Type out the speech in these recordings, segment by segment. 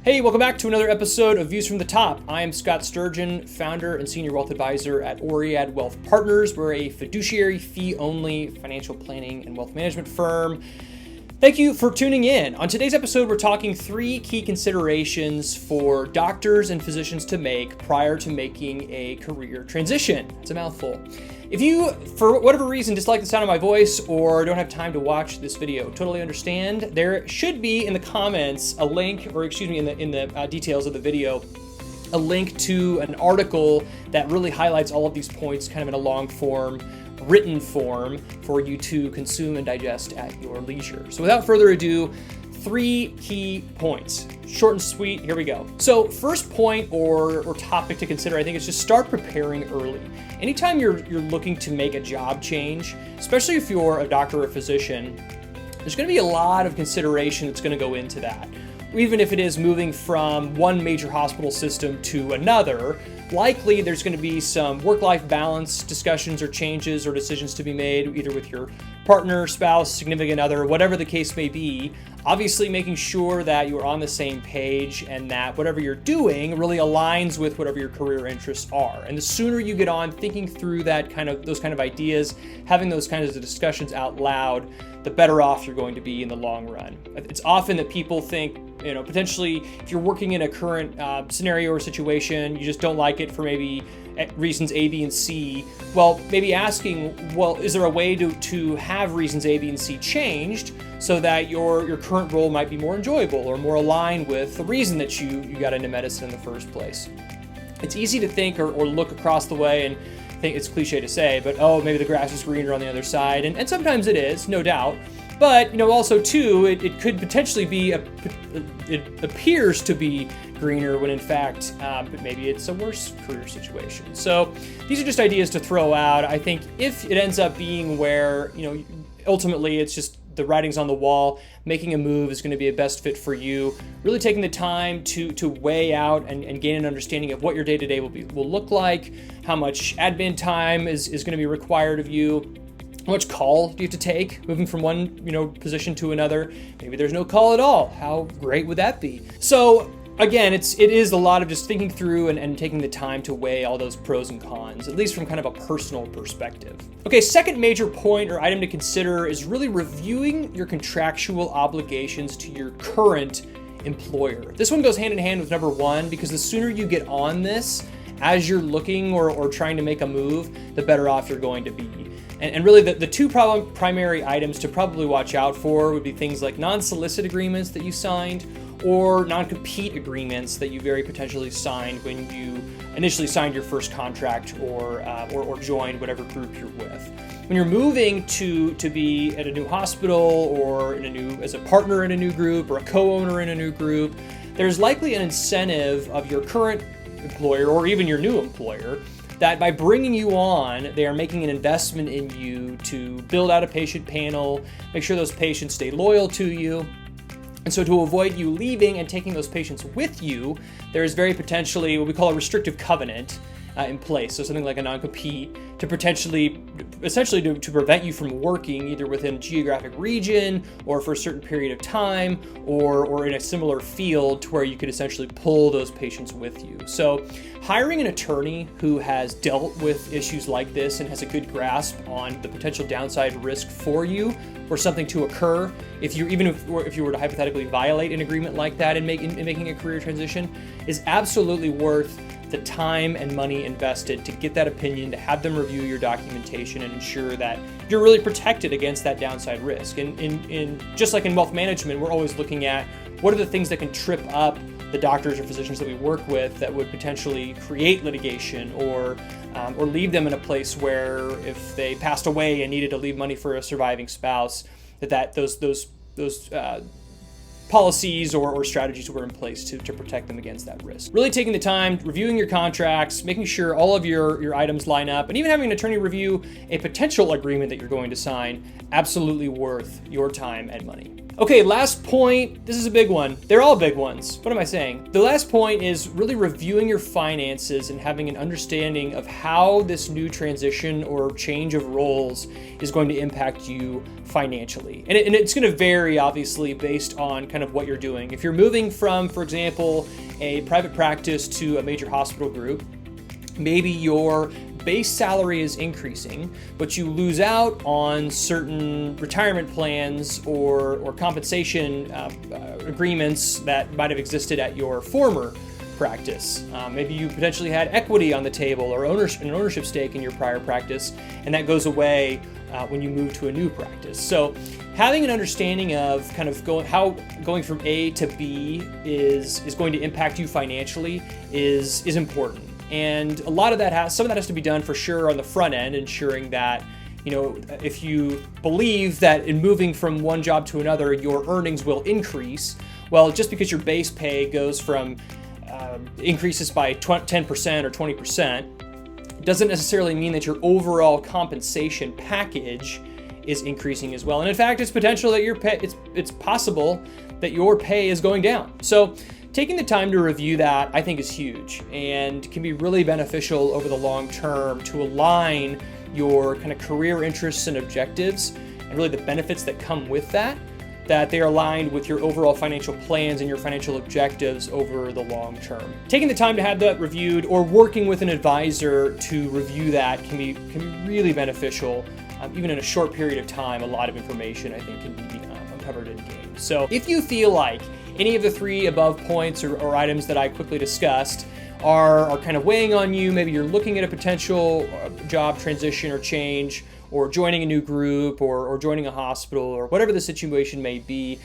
Hey, welcome back to another episode of Views from the Top. I am Scott Sturgeon, founder and senior wealth advisor at Oread Wealth Partners. We're a fiduciary fee-only financial planning and wealth management firm. Thank you for tuning in. On today's episode, we're talking 3 key considerations for doctors and physicians to make prior to making a career transition. It's a mouthful. If you, for whatever reason, dislike the sound of my voice or don't have time to watch this video, totally understand. There should be in the comments a link, or excuse me, in the details of the video, a link to an article that really highlights all of these points kind of in a long form, written form for you to consume and digest at your leisure. So without further ado, 3 key points. Short and sweet, here we go. So first point or topic to consider, I think, is just start preparing early. Anytime you're looking to make a job change, especially if you're a doctor or a physician, there's gonna be a lot of consideration that's gonna go into that. Even if it is moving from one major hospital system to another, likely there's going to be some work-life balance discussions or changes or decisions to be made, either with your partner, spouse, significant other, whatever the case may be. Obviously, making sure that you're on the same page and that whatever you're doing really aligns with whatever your career interests are. And the sooner you get on thinking through those kind of ideas, having those kinds of discussions out loud, the better off you're going to be in the long run. It's often that people think, potentially if you're working in a current scenario or situation, you just don't like it for maybe reasons A, B, and C. Well, maybe asking, well, is there a way to have reasons A, B, and C changed so that your current role might be more enjoyable or more aligned with the reason that you got into medicine in the first place? It's easy to think or look across the way and think, it's cliche to say, but maybe the grass is greener on the other side. And sometimes it is, no doubt. But, also too, it could potentially be, it appears to be greener when in fact, maybe it's a worse career situation. So these are just ideas to throw out. I think if it ends up being where, ultimately it's just the writing's on the wall, making a move is going to be a best fit for you, really taking the time to weigh out and gain an understanding of what your day-to-day will look like, how much admin time is going to be required of you, how much call do you have to take moving from one position to another. Maybe there's no call at all. How great would that be? So again, it is a lot of just thinking through and taking the time to weigh all those pros and cons, at least from kind of a personal perspective. Okay, second major point or item to consider is really reviewing your contractual obligations to your current employer. This one goes hand in hand with number 1, because the sooner you get on this as you're looking or trying to make a move, the better off you're going to be. And really the 2 primary items to probably watch out for would be things like non-solicit agreements that you signed or non-compete agreements that you very potentially signed when you initially signed your first contract or joined whatever group you're with. When you're moving to be at a new hospital or as a partner in a new group or a co-owner in a new group, there's likely an incentive of your current employer or even your new employer that by bringing you on, they are making an investment in you to build out a patient panel, make sure those patients stay loyal to you. And so to avoid you leaving and taking those patients with you, there is very potentially what we call a restrictive covenant in place. So something like a non-compete to essentially to prevent you from working either within a geographic region or for a certain period of time or in a similar field to where you could essentially pull those patients with you. So hiring an attorney who has dealt with issues like this and has a good grasp on the potential downside risk for you for something to occur, if you were to hypothetically violate an agreement like that in making a career transition, is absolutely worth the time and money invested to get that opinion, to have them review your documentation and ensure that you're really protected against that downside risk. And just like in wealth management, we're always looking at what are the things that can trip up the doctors or physicians that we work with that would potentially create litigation or leave them in a place where if they passed away and needed to leave money for a surviving spouse, those policies or strategies were in place to protect them against that risk. Really taking the time, reviewing your contracts, making sure all of your items line up, and even having an attorney review a potential agreement that you're going to sign, absolutely worth your time and money. Okay, last point. This is a big one. They're all big ones. What am I saying? The last point is really reviewing your finances and having an understanding of how this new transition or change of roles is going to impact you financially. And it's going to vary, obviously, based on kind of what you're doing. If you're moving from, for example, a private practice to a major hospital group, maybe your base salary is increasing, but you lose out on certain retirement plans or compensation agreements that might have existed at your former practice. Maybe you potentially had equity on the table or an ownership stake in your prior practice, and that goes away when you move to a new practice. So having an understanding of kind of going from A to B is going to impact you financially is important. And a lot of that some of that has to be done for sure on the front end, ensuring that, if you believe that in moving from one job to another, your earnings will increase. Well, just because your base pay goes from increases by 10% or 20%, doesn't necessarily mean that your overall compensation package is increasing as well. And in fact, it's potential that it's possible that your pay is going down. So taking the time to review that, I think, is huge and can be really beneficial over the long term to align your kind of career interests and objectives and really the benefits that come with that they're aligned with your overall financial plans and your financial objectives over the long term. Taking the time to have that reviewed or working with an advisor to review that can be really beneficial. Even in a short period of time, a lot of information, I think, can be uncovered and gained. So if you feel like any of the three above points or items that I quickly discussed are kind of weighing on you, maybe you're looking at a potential job transition or change, or joining a new group, or joining a hospital, or whatever the situation may be,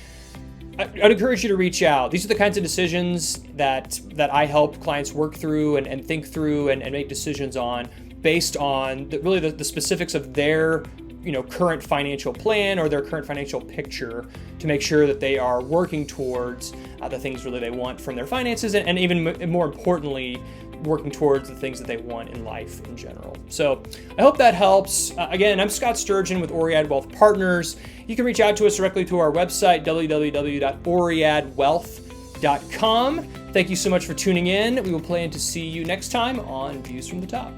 I'd encourage you to reach out. These are the kinds of decisions that I help clients work through and think through and make decisions on based on the specifics of their current financial plan or their current financial picture to make sure that they are working towards the things really they want from their finances and even more importantly, working towards the things that they want in life in general. So I hope that helps. Again, I'm Scott Sturgeon with Oread Wealth Partners. You can reach out to us directly to our website, www.oreadwealth.com. Thank you so much for tuning in. We will plan to see you next time on Views from the Top.